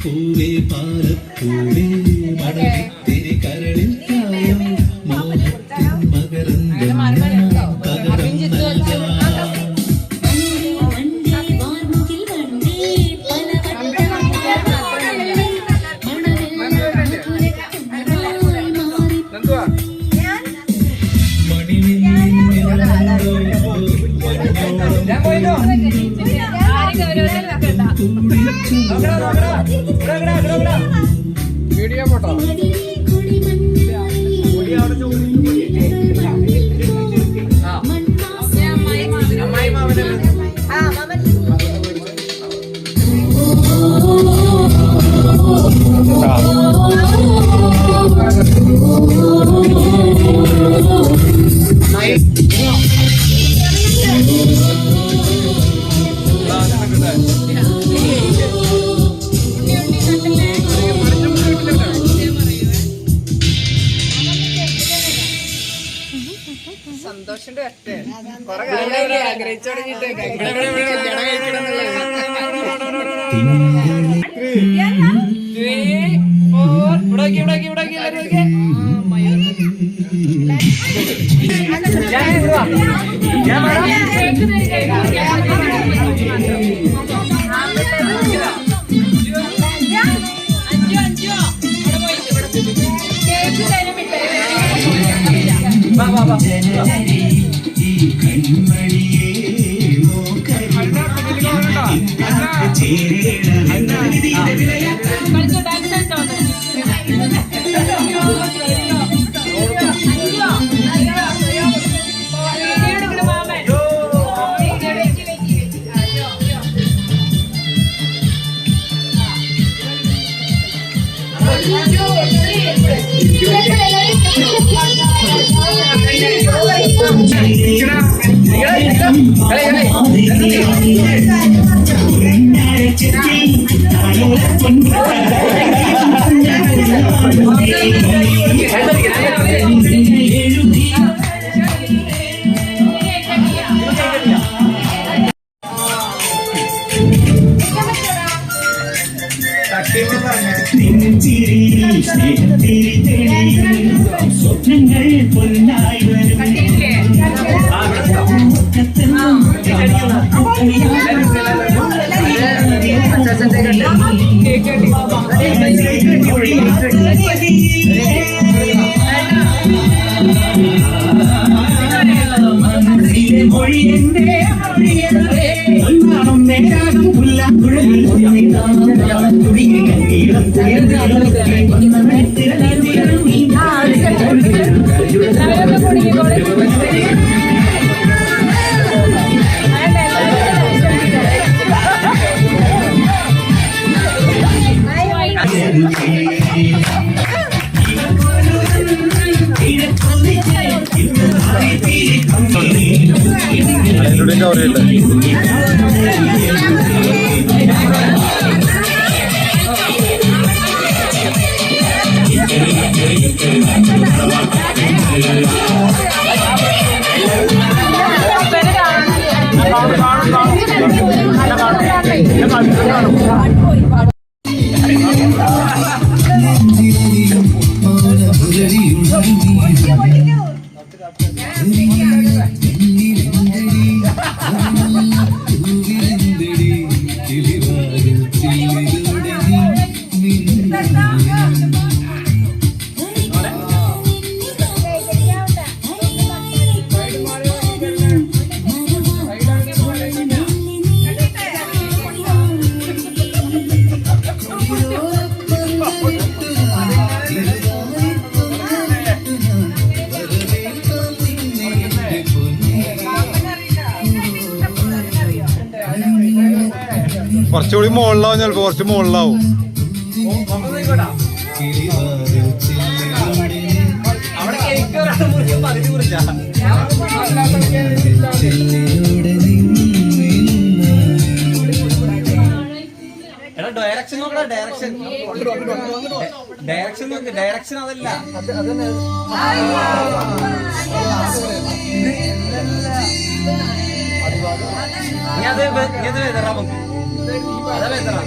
പൂവേ പാലപ്പൂവേ മണത്തിരി കരളിൽ കായം മോഹത്തിൻ മകരന്തം പകരം നൽകാം. വീഡിയോ ഫോട്ടോ സന്തോഷിന്റെ ഒറ്റ ആഗ്രഹിച്ചു തുടങ്ങിട്ട് സ്വപ്നങ്ങൾ പൊന്നായി വരും കുറച്ചുകൂടി മുകളിലാവും, ചിലപ്പോ കുറച്ച് മുകളിലാവും. ഡയറക്ഷൻ നോക്കടാ, ഡയറക്ഷൻ ഡയറക്ഷൻ നോക്ക്, ഡയറക്ഷൻ അതല്ല. നീ അത് വേദറ, അതാ വേദറ.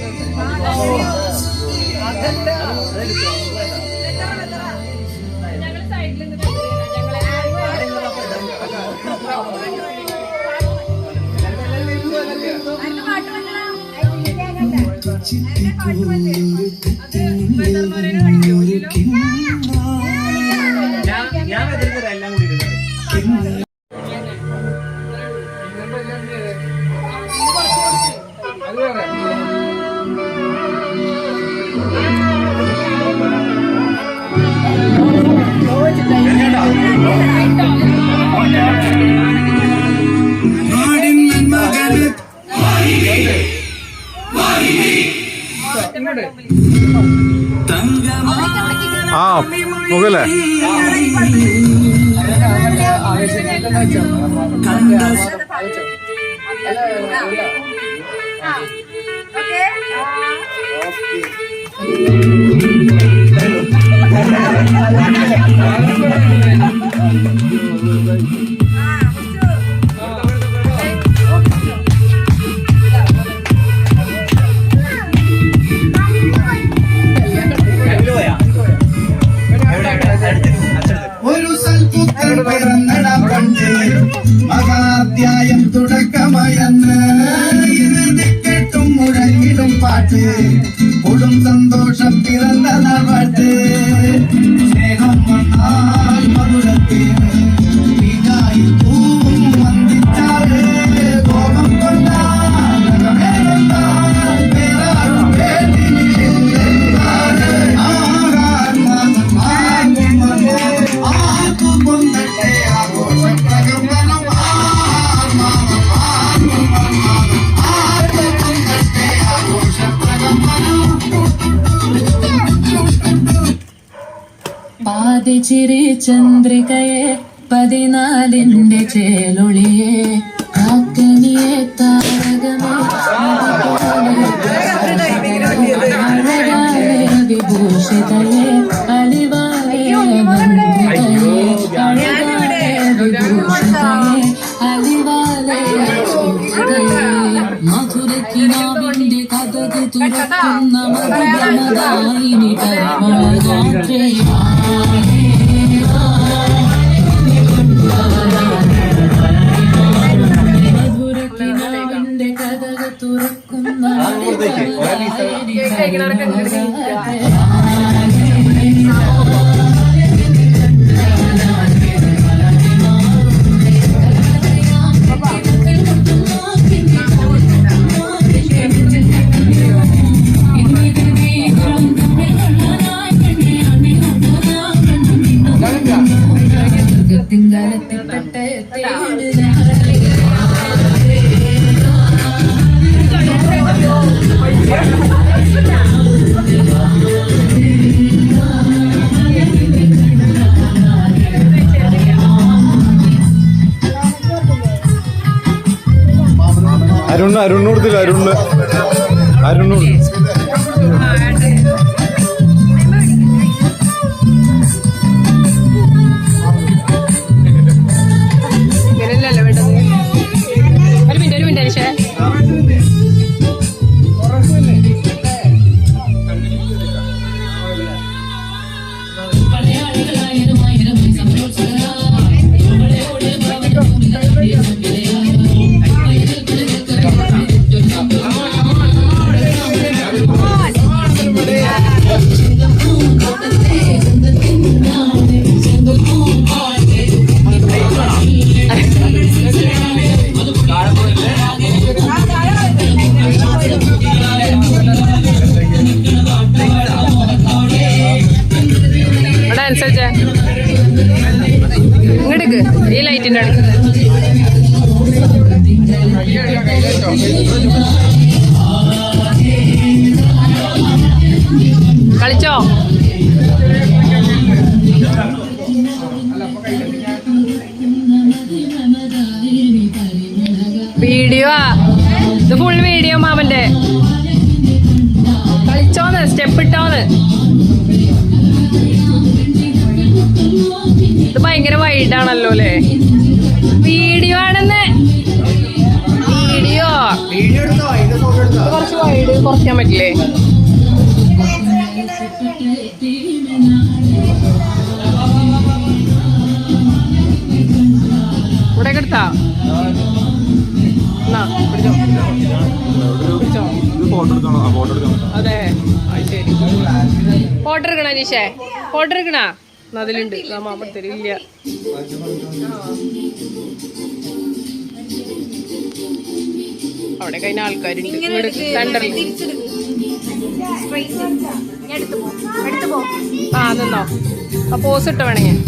ഞാൻ എതിർത്തരാം എല്ലാം കൂടി ആ നോക്കല്ലേ ഒരു സൽപുത്രൻ പിറന്നട പണ്ട് മഹാധ്യായം തുടക്കമയന്ന് കേട്ടും മുഴങ്ങിടും പാട്ട് കൊടും സന്തോഷം പിറന്ന പാട്ട് സ്നേഹം വന്നാൽ മധുരത്തിന് വിനായി പൂവും വന്ദിച്ചാറ് കോപം കൊണ്ടാൽ പേരാറും പാതിച്ചിരി ചന്ദ്രികയെ 14ന്റെ ചേലൊളിയെ കാക്കനിയെ താരകമേ വിഭൂഷിതയെ അലിവായ മന്ത്രികയെ വിഭൂഷിതയെ അലിവാലയ മധുരക്കിനാവിന്റെ കഥക് തുറക്കുന്ന മധുരമദായിനി കർമ്മളയാത്രേ മധുരക്കിനാവിന്റെ കഥക് തുറക്കുന്ന തിങ്കളത്തിൽപ്പെട്ട അരുണ് കൊടുത്തില്ല അരുണ് ഇങ്ങോട്ടേക്ക് ഈ ലൈറ്റിന്റെ അടുത്ത് കളിച്ചോ വീഡിയോ ഇത് ഫുൾ വീഡിയോ മാമന്റെ കളിച്ചോന്ന് സ്റ്റെപ്പ് ഇട്ടോന്ന് ഇത് ഭയങ്കര വൈഡാണല്ലോ അല്ലേ വീഡിയോ ആണെന്ന് വീഡിയോ കുറച്ച് വൈഡ് കുറയ്ക്കാൻ പറ്റില്ലേ ഇവിടെ എടുത്താ പിടിച്ചോ ഫോട്ടോ എടുക്കണോ? ഫോട്ടോ എടുക്കണം. അതെ ശരി. ഫോട്ടോ എടുക്കണ നിഷേ? ഫോട്ടോ എടുക്കണ അതിലുണ്ട്. മാമത്തരില്ല. അവിടെ കഴിഞ്ഞ ആൾക്കാരുണ്ട്. ആ നിന്നോ. ആ പോസ് ഇട്ടോ വേണമെങ്കിൽ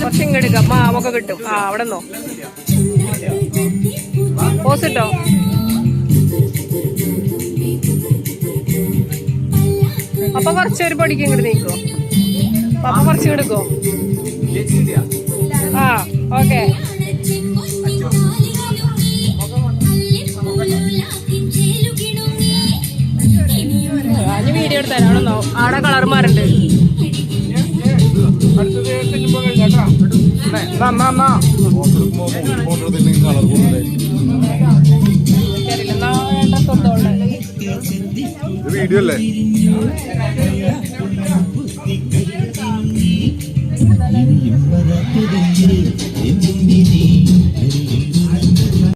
കുറച്ച് ഇങ്ങോട്ട് എടുക്കാം. മാമൊക്കെ കിട്ടും. ആ അവിടെ നിന്നോ. പോസ് ഇട്ടോ. അപ്പൊ കുറച്ചൊരു പൊടിക്ക് ഇങ്ങോട്ട് നീക്കോ. അപ്പൊ കുറച്ച് എടുക്കോ. ആ ഓക്കെ. അഞ്ച് വീഡിയോ എടുത്താലോ. അവിടെ നിന്നോ. അവിടെ കളർമാരുണ്ട്. വീഡിയോ അല്ലേ? ിൽ